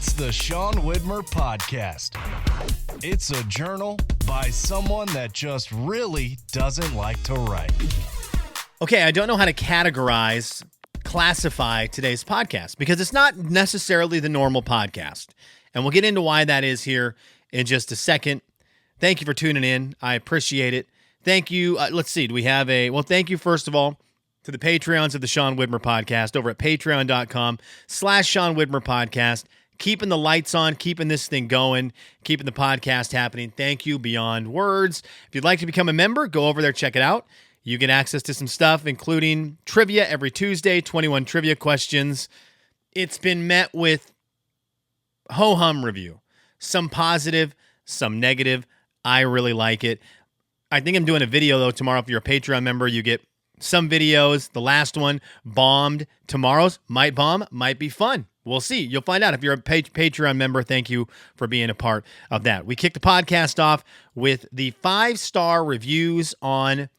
It's the Sean Widmer Podcast. It's a journal by someone that just really doesn't like to write. Okay, I don't know how to classify today's podcast because it's not necessarily the normal podcast. And we'll get into why that is here in just a second. Thank you for tuning in. I appreciate it. Thank you. Let's see. Do we have thank you, first of all, to the Patreons of the Sean Widmer Podcast over at patreon.com/Sean Widmer Podcast. Keeping the lights on, keeping this thing going, keeping the podcast happening. Thank you beyond words. If you'd like to become a member, go over there, check it out. You get access to some stuff, including trivia every Tuesday, 21 trivia questions. It's been met with ho-hum review. Some positive, some negative. I really like it. I think I'm doing a video, though, tomorrow. If you're a Patreon member, you get some videos. The last one bombed. Tomorrow's might bomb, might be fun. We'll see. You'll find out if you're a Patreon member. Thank you for being a part of that. We kicked the podcast off with the 5-star reviews on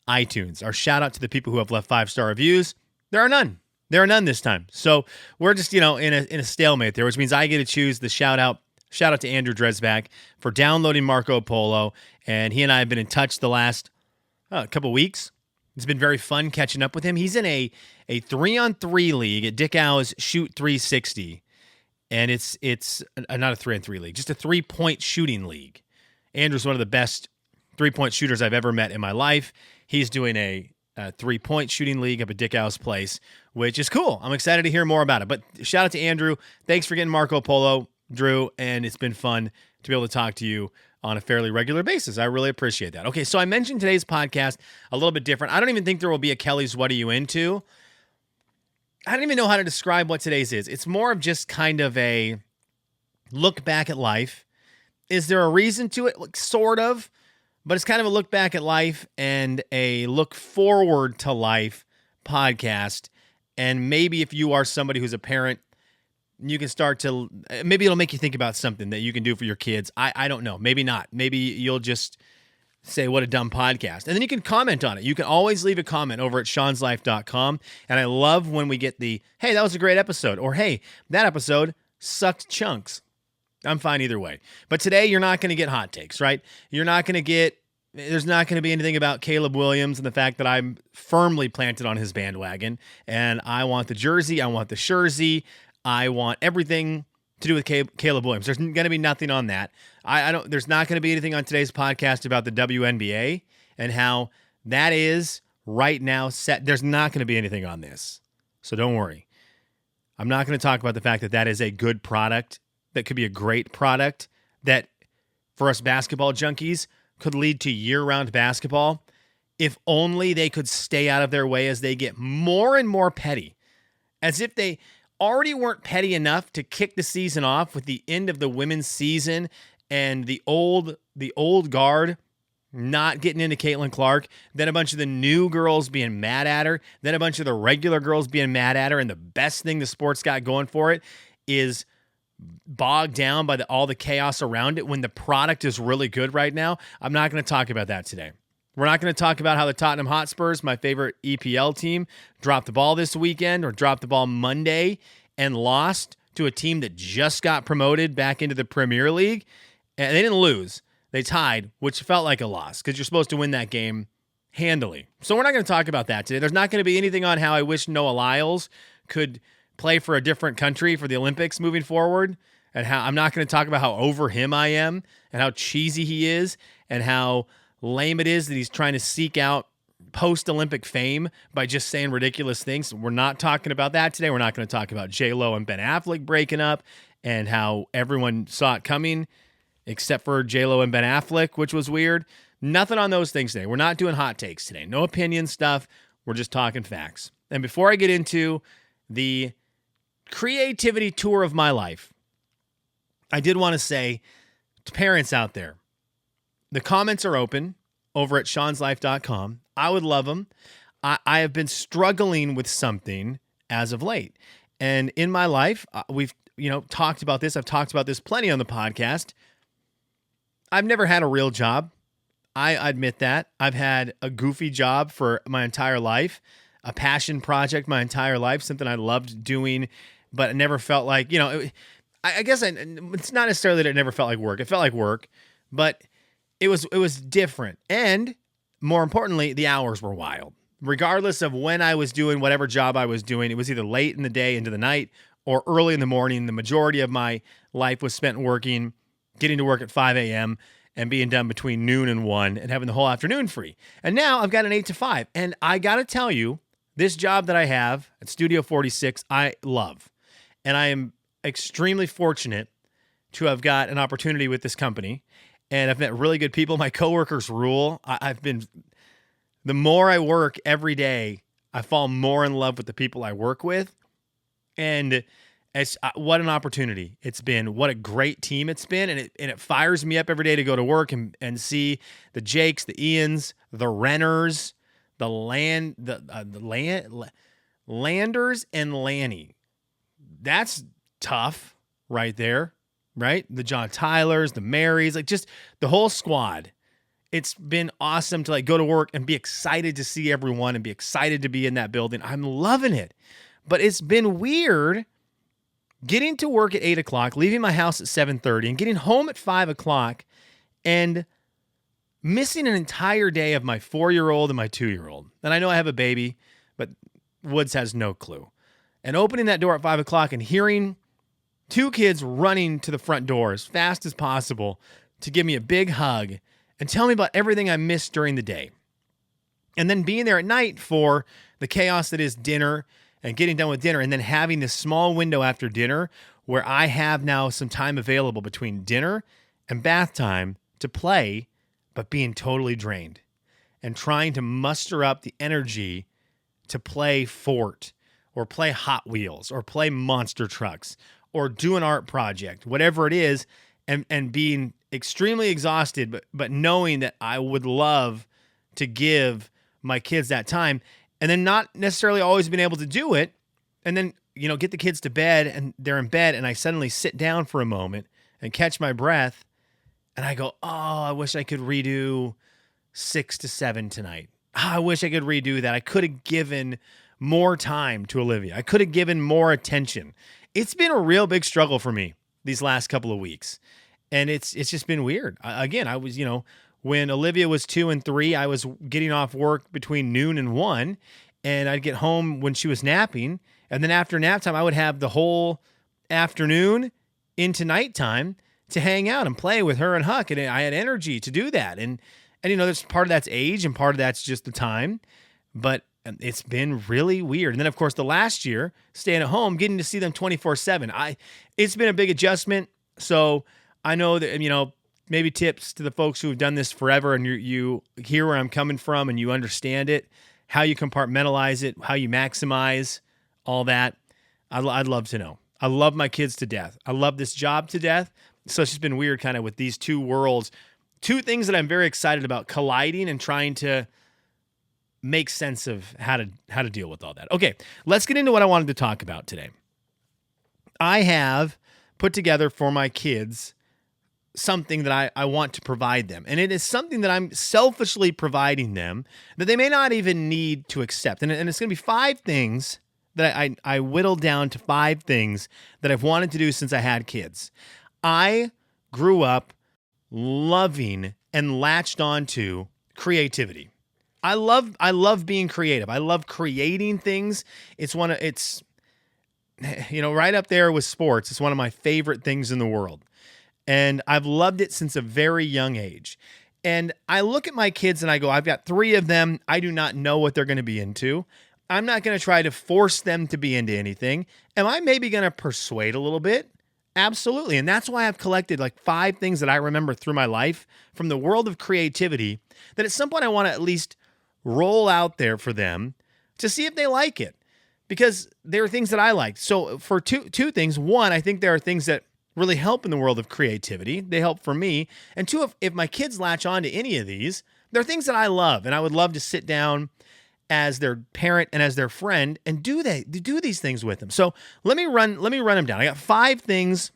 iTunes. Our shout out to the people who have left 5-star reviews. There are none. There are none this time. So we're just, in a stalemate there, which means I get to choose the shout out. Shout out to Andrew Dresbach for downloading Marco Polo. And he and I have been in touch the last couple weeks. It's been very fun catching up with him. He's in a 3-on-3 league at Dick Al's Shoot 360. And it's not a 3-on-3 league, just a 3-point shooting league. Andrew's one of the best 3-point shooters I've ever met in my life. He's doing a 3-point shooting league up at Dick Al's place, which is cool. I'm excited to hear more about it. But shout out to Andrew. Thanks for getting Marco Polo, Drew, and it's been fun to be able to talk to you on a fairly regular basis. I really appreciate that. Okay, so I mentioned today's podcast a little bit different. I don't even think there will be a Kelly's What Are You Into? I don't even know how to describe what today's is. It's more of just kind of a look back at life. Is there a reason to it? Sort of. But it's kind of a look back at life and a look forward to life podcast. And maybe if you are somebody who's a parent, you can start to, maybe it'll make you think about something that you can do for your kids. I don't know. Maybe not. Maybe you'll just say, what a dumb podcast. And then you can comment on it. You can always leave a comment over at seanslife.com. And I love when we get the, hey, that was a great episode. Or, hey, that episode sucked chunks. I'm fine either way. But today, you're not going to get hot takes, right? You're not going to get, there's not going to be anything about Caleb Williams and the fact that I'm firmly planted on his bandwagon. And I want the jersey. I want the jersey. I want everything to do with Caleb Williams. There's going to be nothing on that. There's not going to be anything on today's podcast about the WNBA and how that is right now set. There's not going to be anything on this. So don't worry. I'm not going to talk about the fact that that is a good product. That could be a great product that for us basketball junkies could lead to year-round basketball if only they could stay out of their way as they get more and more petty. As if they already weren't petty enough to kick the season off with the end of the women's season and the old guard not getting into Caitlin Clark, then a bunch of the new girls being mad at her, then a bunch of the regular girls being mad at her, and the best thing the sport's got going for it is bogged down by all the chaos around it when the product is really good right now. I'm not going to talk about that today. We're not going to talk about how the Tottenham Hotspurs, my favorite EPL team, dropped the ball this weekend or dropped the ball Monday and lost to a team that just got promoted back into the Premier League. And they didn't lose. They tied, which felt like a loss because you're supposed to win that game handily. So we're not going to talk about that today. There's not going to be anything on how I wish Noah Lyles could play for a different country for the Olympics moving forward. And how I'm not going to talk about how over him I am and how cheesy he is and how lame it is that he's trying to seek out post-Olympic fame by just saying ridiculous things. We're not talking about that today. We're not going to talk about J-Lo and Ben Affleck breaking up and how everyone saw it coming except for J-Lo and Ben Affleck, which was weird. Nothing on those things today. We're not doing hot takes today. No opinion stuff. We're just talking facts. And before I get into the creativity tour of my life, I did want to say to parents out there, the comments are open over at seanslife.com. I would love them. I have been struggling with something as of late. And in my life, we've talked about this. I've talked about this plenty on the podcast. I've never had a real job. I admit that. I've had a goofy job for my entire life, a passion project my entire life, something I loved doing, but I never felt like, I guess it's not necessarily that it never felt like work. It felt like work, but it was different. And more importantly, the hours were wild. Regardless of when I was doing whatever job I was doing, it was either late in the day into the night or early in the morning. The majority of my life was spent working, getting to work at 5 a.m. and being done between noon and 1 and having the whole afternoon free. And now I've got an 8 to 5. And I got to tell you, this job that I have at Studio 46, I love. And I am extremely fortunate to have got an opportunity with this company. And I've met really good people. My coworkers rule. The more I work every day, I fall more in love with the people I work with. And it's what an opportunity it's been. What a great team it's been. And it fires me up every day to go to work and see the Jakes, the Ians, the Renners, the Landers and Lanny. That's tough right there, right? The John Tylers, the Marys, like just the whole squad. It's been awesome to like go to work and be excited to see everyone and be excited to be in that building. I'm loving it. But it's been weird getting to work at 8 o'clock, leaving my house at 7:30 and getting home at 5 o'clock and missing an entire day of my 4-year-old and my 2-year-old. And I know I have a baby, but Woods has no clue. And opening that door at 5 o'clock and hearing 2 kids running to the front door as fast as possible to give me a big hug and tell me about everything I missed during the day. And then being there at night for the chaos that is dinner and getting done with dinner and then having this small window after dinner where I have now some time available between dinner and bath time to play, but being totally drained and trying to muster up the energy to play Fort or play Hot Wheels or play monster trucks or do an art project, whatever it is, and being extremely exhausted, but knowing that I would love to give my kids that time and then not necessarily always being able to do it. And then, get the kids to bed and they're in bed and I suddenly sit down for a moment and catch my breath and I go, oh, I wish I could redo 6 to 7 tonight. Oh, I wish I could redo that. I could have given more time to Olivia. I could have given more attention. It's been a real big struggle for me these last couple of weeks. And it's just been weird. Again, I was, when Olivia was 2 and 3, I was getting off work between noon and 1, and I'd get home when she was napping. And then after nap time, I would have the whole afternoon into nighttime to hang out and play with her and Huck. And I had energy to do that. And there's part of that's age and part of that's just the time. But it's been really weird. And then, of course, the last year, staying at home, getting to see them 24/7. It's been a big adjustment. So I know that, maybe tips to the folks who have done this forever and you hear where I'm coming from and you understand it, how you compartmentalize it, how you maximize all that. I'd love to know. I love my kids to death. I love this job to death. So it's just been weird kind of with these two worlds, two things that I'm very excited about colliding and trying to make sense of how to deal with all that. Okay, let's get into what I wanted to talk about today. I have put together for my kids something that I want to provide them. And it is something that I'm selfishly providing them that they may not even need to accept. And it's going to be 5 things that I whittled down to 5 things that I've wanted to do since I had kids. I grew up loving and latched onto creativity. I love being creative. I love creating things. It's right up there with sports. It's one of my favorite things in the world. And I've loved it since a very young age. And I look at my kids and I go, I've got 3 of them. I do not know what they're going to be into. I'm not going to try to force them to be into anything. Am I maybe going to persuade a little bit? Absolutely. And that's why I've collected like 5 things that I remember through my life from the world of creativity that at some point I want to at least roll out there for them to see if they like it. Because there are things that I like. So for two things, one, I think there are things that really help in the world of creativity. They help for me. And 2, if my kids latch on to any of these, they're things that I love. And I would love to sit down as their parent and as their friend and do these things with them. So let me run them down. I got 5 things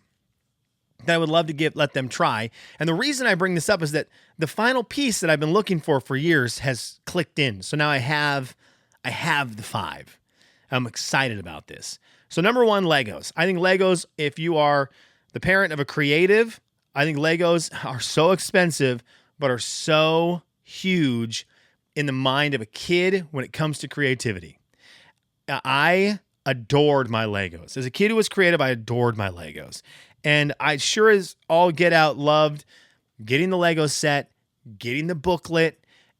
that I would love to let them try. And the reason I bring this up is that the final piece that I've been looking for years has clicked in. So now I have the 5. I'm excited about this. So number 1, Legos. I think Legos, if you are the parent of a creative, I think Legos are so expensive, but are so huge in the mind of a kid when it comes to creativity. I adored my Legos. As a kid who was creative, I adored my Legos. And I sure as all get out loved getting the Lego set, getting the booklet,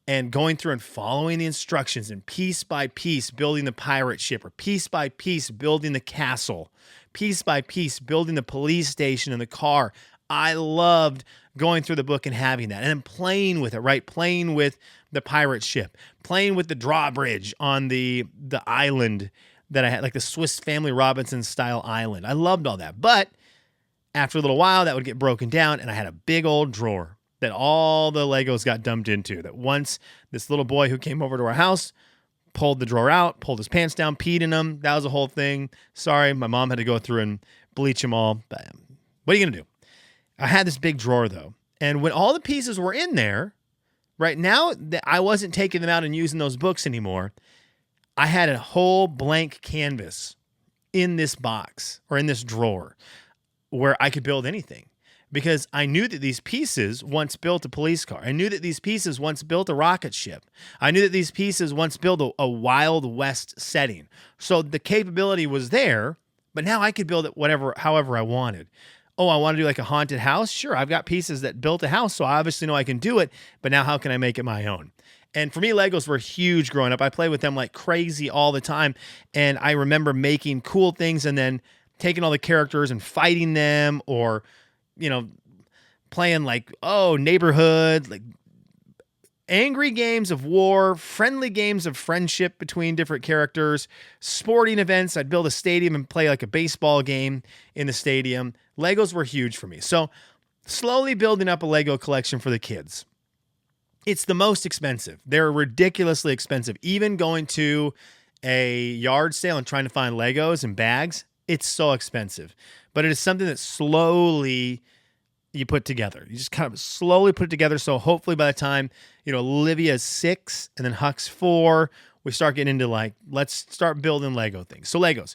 and going through and following the instructions and piece by piece building the pirate ship, or piece by piece building the castle, piece by piece building the police station and the car. I loved going through the book and having that and then playing with it, right? Playing with the pirate ship, playing with the drawbridge on the island that I had, like the Swiss Family Robinson style island. I loved all that. But after a little while, that would get broken down, and I had a big old drawer that all the Legos got dumped into. That once this little boy who came over to our house pulled the drawer out, pulled his pants down, peed in them. That was a whole thing. Sorry, my mom had to go through and bleach them all. But what are you going to do? I had this big drawer, though. And when all the pieces were in there, right now that I wasn't taking them out and using those books anymore, I had a whole blank canvas in this box or in this drawer where I could build anything. Because I knew that these pieces once built a police car. I knew that these pieces once built a rocket ship. I knew that these pieces once built a Wild West setting. So the capability was there, but now I could build it however I wanted. Oh, I want to do like a haunted house? Sure, I've got pieces that built a house, so I obviously know I can do it, but now how can I make it my own? And for me, Legos were huge growing up. I played with them like crazy all the time, and I remember making cool things and then taking all the characters and fighting them, or playing like, neighborhood, like angry games of war, friendly games of friendship between different characters, sporting events. I'd build a stadium and play like a baseball game in the stadium. Legos were huge for me. So slowly building up a Lego collection for the kids. It's the most expensive. They're ridiculously expensive. Even going to a yard sale and trying to find Legos and bags, it's so expensive. But it is something that slowly you put together. You just kind of slowly put it together. So hopefully by the time, Olivia's 6 and then Huck's 4, we start getting into like, let's start building Lego things. So Legos.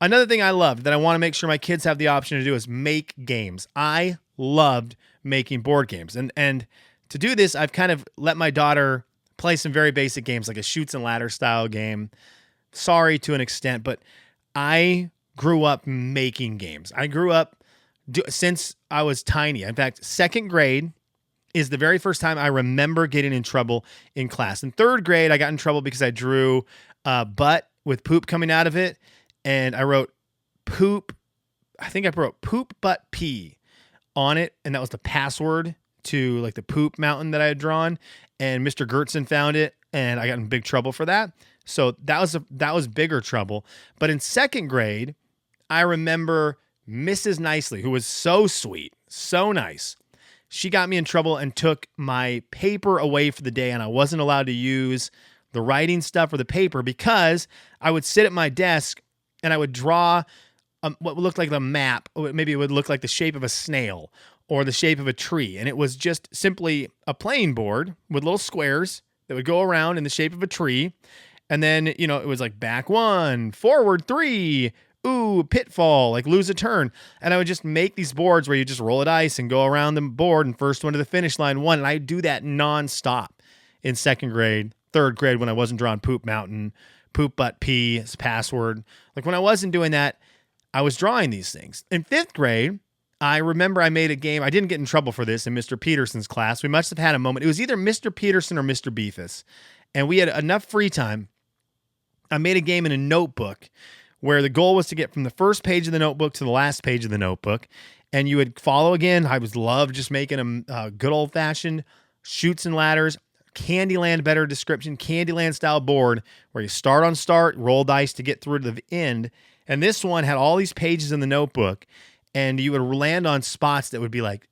Another thing I loved that I want to make sure my kids have the option to do is make games. I loved making board games. And to do this, I've kind of let my daughter play some very basic games, like a Chutes and Ladder style game. Sorry to an extent, but I grew up making games. I grew up since I was tiny. In fact, second grade is the very first time I remember getting in trouble in class. In third grade, I got in trouble because I drew a butt with poop coming out of it, and I wrote poop. I think I wrote poop butt pee on it, and that was the password to like the poop mountain that I had drawn. And Mr. Gertson found it, and I got in big trouble for that. So that was bigger trouble. But in second grade, I remember Mrs. Nicely, who was so sweet, so nice. She got me in trouble and took my paper away for the day, and I wasn't allowed to use the writing stuff or the paper because I would sit at my desk and I would draw what looked like a map. Maybe it would look like the shape of a snail or the shape of a tree. And it was just simply a playing board with little squares that would go around in the shape of a tree. And then, it was like back 1, forward 3, ooh, pitfall, like lose a turn. And I would just make these boards where you just roll a dice and go around the board and first one to the finish line won. And I do that nonstop in second grade, third grade when I wasn't drawing poop mountain, poop butt pee as password. Like when I wasn't doing that, I was drawing these things. In fifth grade, I remember I made a game. I didn't get in trouble for this in Mr. Peterson's class. We must have had a moment. It was either Mr. Peterson or Mr. Beefus. And we had enough free time. I made a game in a notebook where the goal was to get from the first page of the notebook to the last page of the notebook. And you would follow again. I was love just making a good old fashioned Chutes and Ladders, Candyland better description, Candyland style board where you start on start, roll dice to get through to the end. And this one had all these pages in the notebook, and you would land on spots that would be like,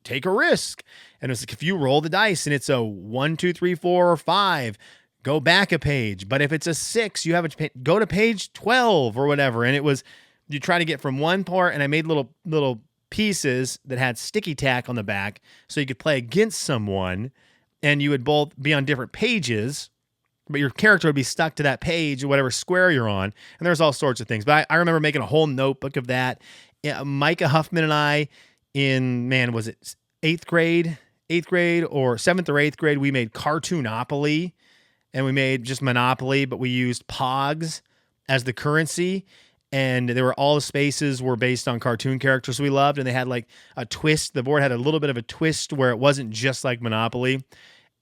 take a risk. And it was like, if you roll the dice and it's a 1, 2, 3, 4, or 5, go back a page. But if it's a 6, you have to go to page 12 or whatever. And it was, you try to get from one part, and I made little pieces that had sticky tack on the back so you could play against someone, and you would both be on different pages, but your character would be stuck to that page or whatever square you're on. And there's all sorts of things. But I remember making a whole notebook of that. Micah Huffman and I was it eighth grade or seventh or eighth grade, we made Cartoonopoly, and we made just Monopoly, but we used Pogs as the currency. And all the spaces were based on cartoon characters we loved. And they had like a twist. The board had a little bit of a twist where it wasn't just like Monopoly.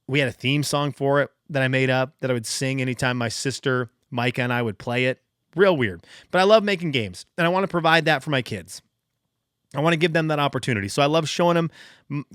We had a theme song for it that I made up that I would sing anytime my sister, Micah, and I would play it. Real weird. But I love making games, and I want to provide that for my kids. I want to give them that opportunity. So I love showing them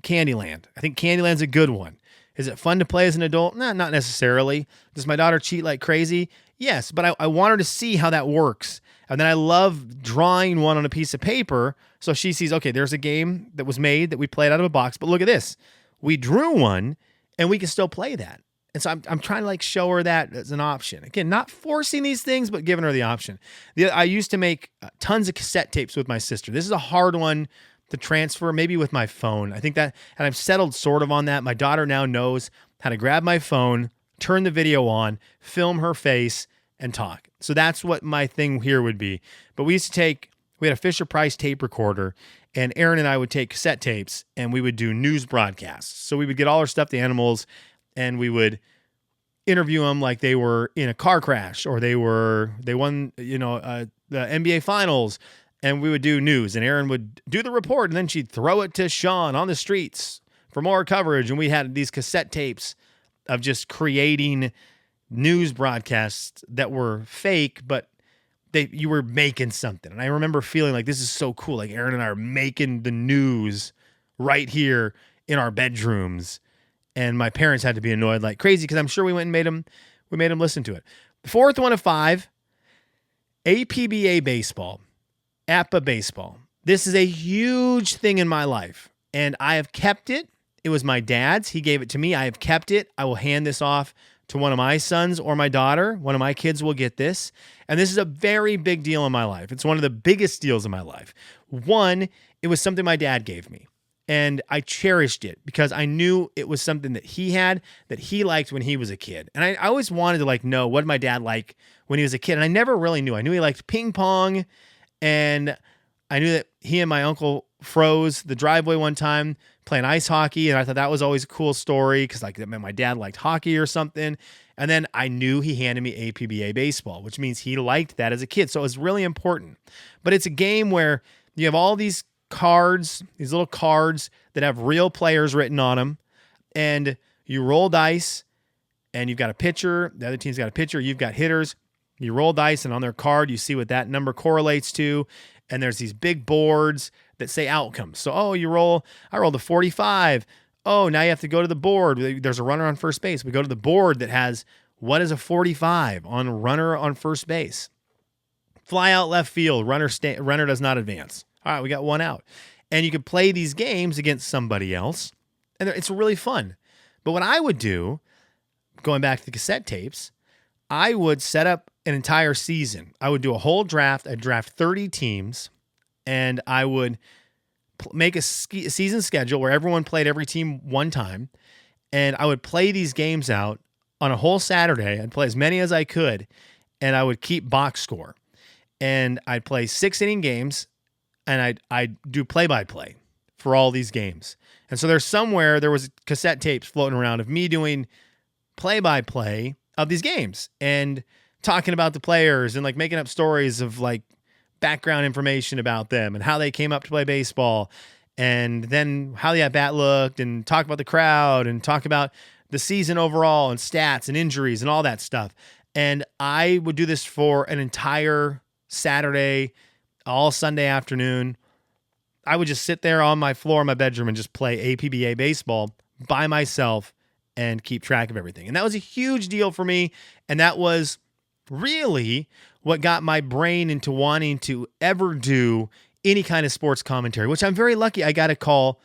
Candyland. I think Candyland's a good one. Is it fun to play as an adult? Nah, not necessarily. Does my daughter cheat like crazy? Yes, but I want her to see how that works. And then I love drawing one on a piece of paper so she sees, okay, there's a game that was made that we played out of a box, but look at this. We drew one, and we can still play that. And so I'm trying to like show her that as an option. Again, not forcing these things, but giving her the option. I used to make tons of cassette tapes with my sister. This is a hard one to transfer, maybe with my phone. I think that, and I've settled sort of on that. My daughter now knows how to grab my phone, turn the video on, film her face, and talk. So that's what my thing here would be. But we had a Fisher-Price tape recorder, and Aaron and I would take cassette tapes, and we would do news broadcasts. So we would get all our stuffed animals, and we would interview them like they were in a car crash or they won, the NBA finals, and we would do news, and Aaron would do the report, and then she'd throw it to Sean on the streets for more coverage. And we had these cassette tapes of just creating news broadcasts that were fake, but you were making something. And I remember feeling like this is so cool. Like Aaron and I are making the news right here in our bedrooms. And my parents had to be annoyed like crazy because I'm sure we went and made them listen to it. The fourth one of 5, APBA baseball, APBA baseball. This is a huge thing in my life, and I have kept it. It was my dad's. He gave it to me. I have kept it. I will hand this off to one of my sons or my daughter. One of my kids will get this. And this is a very big deal in my life. It's one of the biggest deals in my life. One, it was something my dad gave me. And I cherished it because I knew it was something that he had, that he liked when he was a kid. And I always wanted to know what did my dad like when he was a kid. And I never really knew. I knew he liked ping pong. And I knew that he and my uncle froze the driveway one time playing ice hockey. And I thought that was always a cool story because that meant my dad liked hockey or something. And then I knew he handed me APBA baseball, which means he liked that as a kid. So it was really important. But it's a game where you have all these cards, these little cards that have real players written on them, and you roll dice, and you've got a pitcher, the other team's got a pitcher, you've got hitters, you roll dice, and on their card, you see what that number correlates to, and there's these big boards that say outcomes. So, I rolled a 45. Oh, now you have to go to the board. There's a runner on first base. We go to the board that has what is a 45 on runner on first base. Fly out left field, runner does not advance. All right, we got one out. And you can play these games against somebody else, and it's really fun. But what I would do, going back to the cassette tapes, I would set up an entire season. I would do a whole draft. I'd draft 30 teams, and I would make a season schedule where everyone played every team one time, and I would play these games out on a whole Saturday. I'd play as many as I could, and I would keep box score. And I'd play 6-inning games, and I'd do play-by-play for all these games. And so there was cassette tapes floating around of me doing play-by-play of these games and talking about the players and making up stories of background information about them and how they came up to play baseball and then how the at-bat looked and talk about the crowd and talk about the season overall and stats and injuries and all that stuff. And I would do this for an entire Saturday, all Sunday afternoon. I would just sit there on my floor in my bedroom and just play APBA baseball by myself and keep track of everything. And that was a huge deal for me. And that was really what got my brain into wanting to ever do any kind of sports commentary, which I'm very lucky. I got to call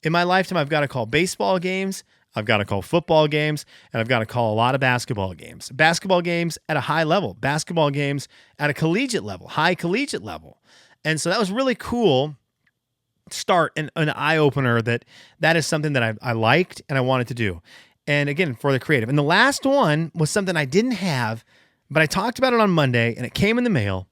in my lifetime. I've got to call baseball games. I've got to call football games, and I've got to call a lot of basketball games. Basketball games at a high level, basketball games at a collegiate level, high collegiate level. And so that was really cool start and an eye-opener that is something that I liked and I wanted to do. And again, for the creative. And the last one was something I didn't have, but I talked about it on Monday, and it came in the mail.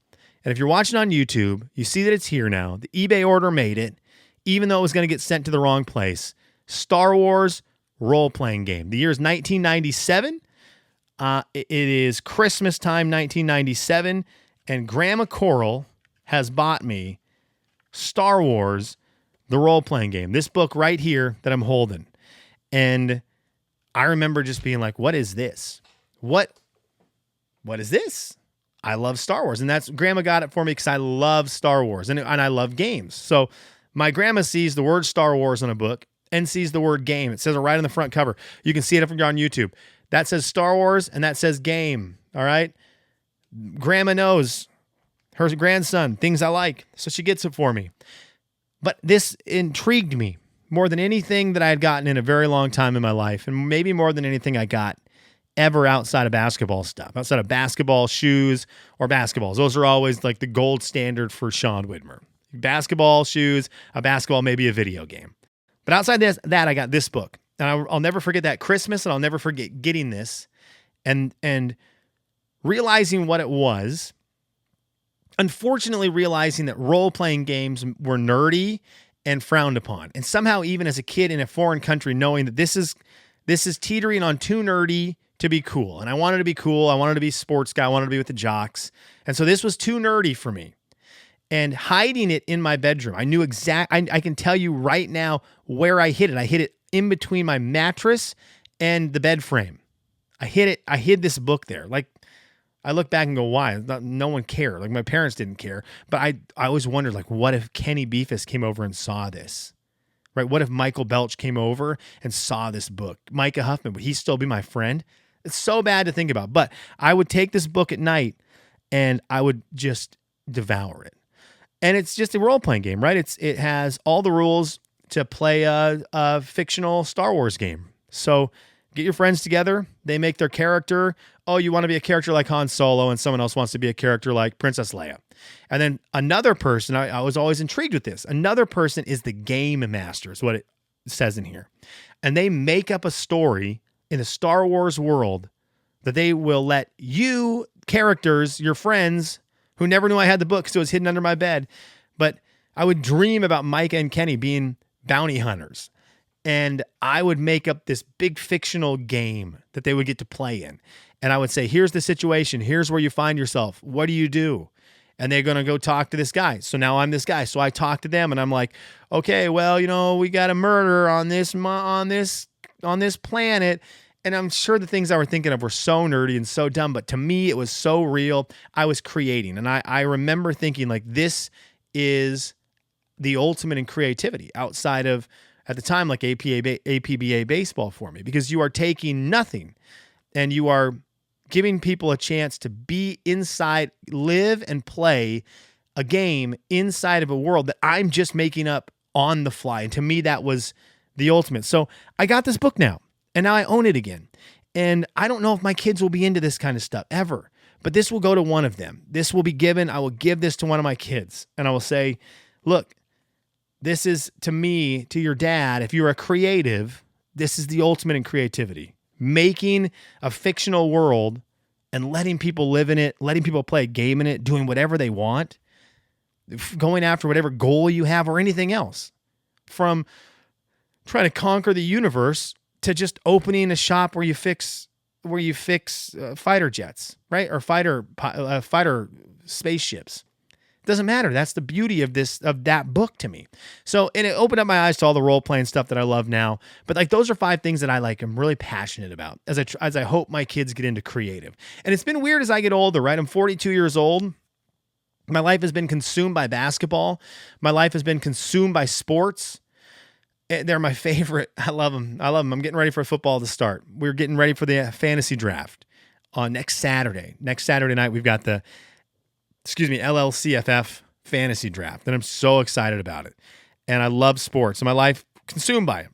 And if you're watching on YouTube, you see that it's here now. The eBay order made it, even though it was going to get sent to the wrong place. Star Wars role-playing game. The year is 1997. It is Christmas time, 1997, and Grandma Coral has bought me Star Wars, the role-playing game. This book right here that I'm holding. And I remember just being like, what is this? What is this? I love Star Wars. And that's Grandma got it for me because I love Star Wars and I love games. So my grandma sees the word Star Wars on a book and sees the word game. It says it right on the front cover. You can see it if you're on YouTube. That says Star Wars and that says game. All right. Grandma knows her grandson, things I like. So she gets it for me. But this intrigued me more than anything that I had gotten in a very long time in my life. And maybe more than anything I got ever outside of basketball stuff, outside of basketball shoes or basketballs. Those are always like the gold standard for Sean Widmer. Basketball shoes, a basketball, maybe a video game. But outside that, I got this book. And I'll never forget that Christmas, and I'll never forget getting this and realizing what it was. Unfortunately, realizing that role-playing games were nerdy and frowned upon. And somehow, even as a kid in a foreign country, knowing that this is teetering on too nerdy to be cool. And I wanted to be cool. I wanted to be a sports guy. I wanted to be with the jocks. And so this was too nerdy for me. And hiding it in my bedroom, I knew I can tell you right now where I hid it. I hid it in between my mattress and the bed frame. I hid this book there. Like, I look back and go, why? No one cared. Like, my parents didn't care. But I always wondered, like, what if Kenny Beefus came over and saw this? Right? What if Michael Belch came over and saw this book? Micah Huffman, would he still be my friend? It's so bad to think about. But I would take this book at night and I would just devour it. And it's just a role-playing game, right? It has all the rules to play a fictional Star Wars game. So get your friends together. They make their character. Oh, you want to be a character like Han Solo, and someone else wants to be a character like Princess Leia. And then another person, I was always intrigued with this. Another person is the game master, is what it says in here. And they make up a story in the Star Wars world that they will let you characters, your friends, who never knew I had the book because it was hidden under my bed. But I would dream about Micah and Kenny being bounty hunters. And I would make up this big fictional game that they would get to play in. And I would say, here's the situation. Here's where you find yourself. What do you do? And they're going to go talk to this guy. So now I'm this guy. So I talk to them and I'm like, okay, well, we got a murder on this planet. And I'm sure the things I were thinking of were so nerdy and so dumb, but to me, it was so real. I was creating. And I remember thinking, like, this is the ultimate in creativity outside of, at the time, like APBA baseball for me, because you are taking nothing and you are giving people a chance to be inside, live and play a game inside of a world that I'm just making up on the fly. And to me, that was the ultimate. So I got this book now. And now I own it again. And I don't know if my kids will be into this kind of stuff ever, but this will go to one of them. This will be given. I will give this to one of my kids. And I will say, look, this is, to me, to your dad, if you're a creative, this is the ultimate in creativity. Making a fictional world and letting people live in it, letting people play a game in it, doing whatever they want, going after whatever goal you have or anything else. From trying to conquer the universe to just opening a shop where you fix fighter jets, right? Or fighter spaceships. It doesn't matter. That's the beauty of that book to me. So, and it opened up my eyes to all the role playing stuff that I love now. But like, those are 5 things that I'm really passionate about as I hope my kids get into creative. And it's been weird as I get older, right? I'm 42 years old. My life has been consumed by basketball. My life has been consumed by sports. They're my favorite. I love them. I'm getting ready for football to start. We're getting ready for the fantasy draft on next Saturday. Next Saturday night, we've got the, LLCFF fantasy draft. And I'm so excited about it. And I love sports. And my life consumed by it.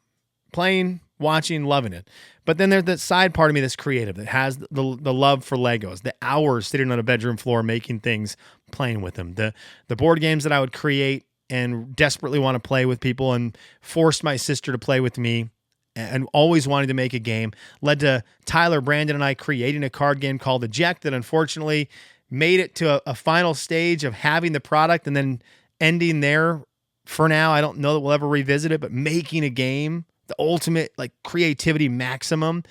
Playing, watching, loving it. But then there's that side part of me that's creative, that has the love for Legos, the hours sitting on a bedroom floor making things, playing with them, the board games that I would create and desperately want to play with people, and forced my sister to play with me, and always wanted to make a game, led to Tyler, Brandon, and I creating a card game called Eject that unfortunately made it to a final stage of having the product and then ending there for now. I don't know that we'll ever revisit it, but making a game, the ultimate like creativity maximum.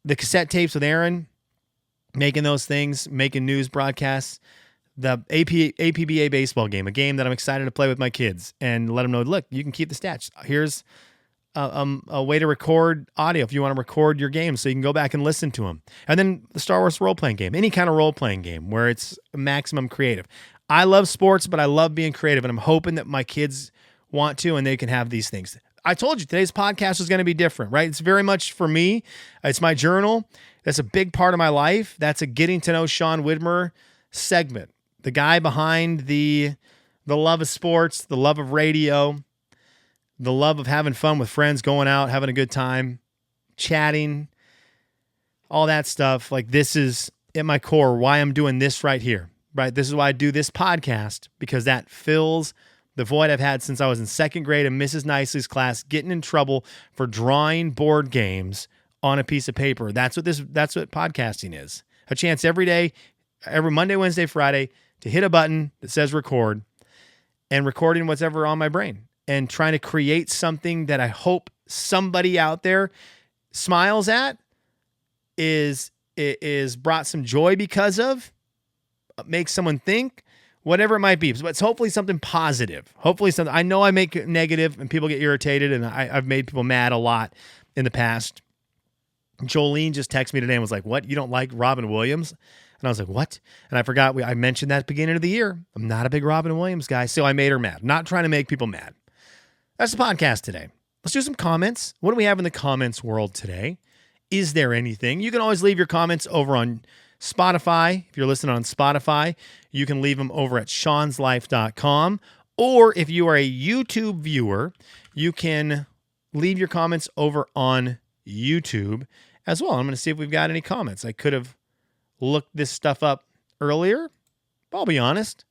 The cassette tapes with Aaron, making those things, making news broadcasts, the APBA baseball game, a game that I'm excited to play with my kids and let them know, look, you can keep the stats. Here's a way to record audio if you want to record your games so you can go back and listen to them. And then the Star Wars role-playing game, any kind of role-playing game where it's maximum creative. I love sports, but I love being creative, and I'm hoping that my kids want to and they can have these things. I told you today's podcast is going to be different, right? It's very much for me. It's my journal. That's a big part of my life. That's a getting to know Sean Widmer segment. The guy behind the love of sports, the love of radio, the love of having fun with friends, going out, having a good time, chatting, all that stuff. Like, this is at my core why I'm doing this right here, right? This is why I do this podcast, because that fills the void I've had since I was in second grade in Mrs. Nicely's class, getting in trouble for drawing board games on a piece of paper. That's what podcasting is. A chance every day, every Monday, Wednesday, Friday, to hit a button that says record and recording what's ever on my brain and trying to create something that I hope somebody out there smiles at, is brought some joy because of, makes someone think, whatever it might be. But it's hopefully something positive. Hopefully something. I know I make it negative and people get irritated, and I've made people mad a lot in the past. Jolene just texted me today and was like, what? You don't like Robin Williams? And I was like, what? And I forgot I mentioned that at the beginning of the year. I'm not a big Robin Williams guy, so I made her mad. Not trying to make people mad. That's the podcast today. Let's do some comments. What do we have in the comments world today? Is there anything? You can always leave your comments over on Spotify. If you're listening on Spotify, you can leave them over at seanslife.com. Or if you are a YouTube viewer, you can leave your comments over on YouTube as well. I'm going to see if we've got any comments. I could have looked this stuff up earlier, but I'll be honest,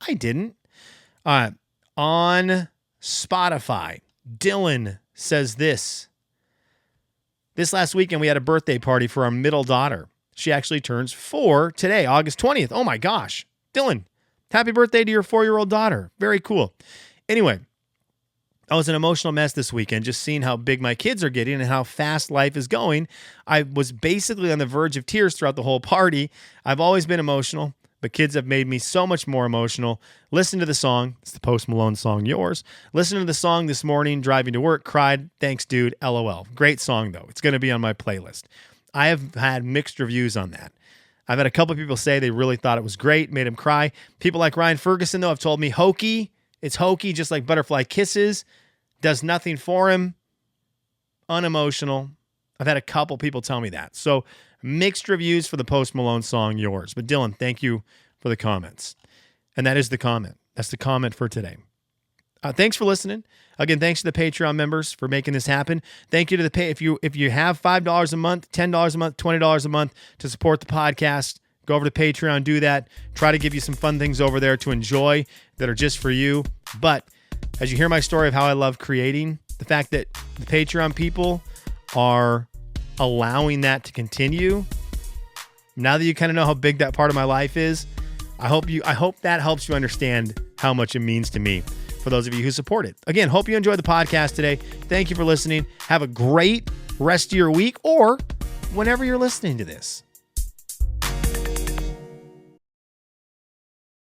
I didn't. On Spotify, Dylan says this. This last weekend, we had a birthday party for our middle daughter. She actually turns 4 today, August 20th. Oh my gosh. Dylan, happy birthday to your 4-year-old daughter. Very cool. Anyway, I was an emotional mess this weekend, just seeing how big my kids are getting and how fast life is going. I was basically on the verge of tears throughout the whole party. I've always been emotional, but kids have made me so much more emotional. Listen to the song. It's the Post Malone song, Yours. Listen to the song this morning, driving to work, cried. Thanks, dude. LOL. Great song, though. It's going to be on my playlist. I have had mixed reviews on that. I've had a couple of people say they really thought it was great, made them cry. People like Ryan Ferguson, though, have told me hokey. It's hokey, just like Butterfly Kisses. Does nothing for him. Unemotional. I've had a couple people tell me that. So mixed reviews for the Post Malone song, Yours. But Dylan, thank you for the comments. And that is the comment. That's the comment for today. Thanks for listening. Again, thanks to the Patreon members for making this happen. Thank you to the if you have $5 a month, $10 a month, $20 a month to support the podcast, go over to Patreon, do that. Try to give you some fun things over there to enjoy that are just for you. But as you hear my story of how I love creating, the fact that the Patreon people are allowing that to continue, now that you kind of know how big that part of my life is, I hope that helps you understand how much it means to me for those of you who support it. Again, hope you enjoyed the podcast today. Thank you for listening. Have a great rest of your week or whenever you're listening to this.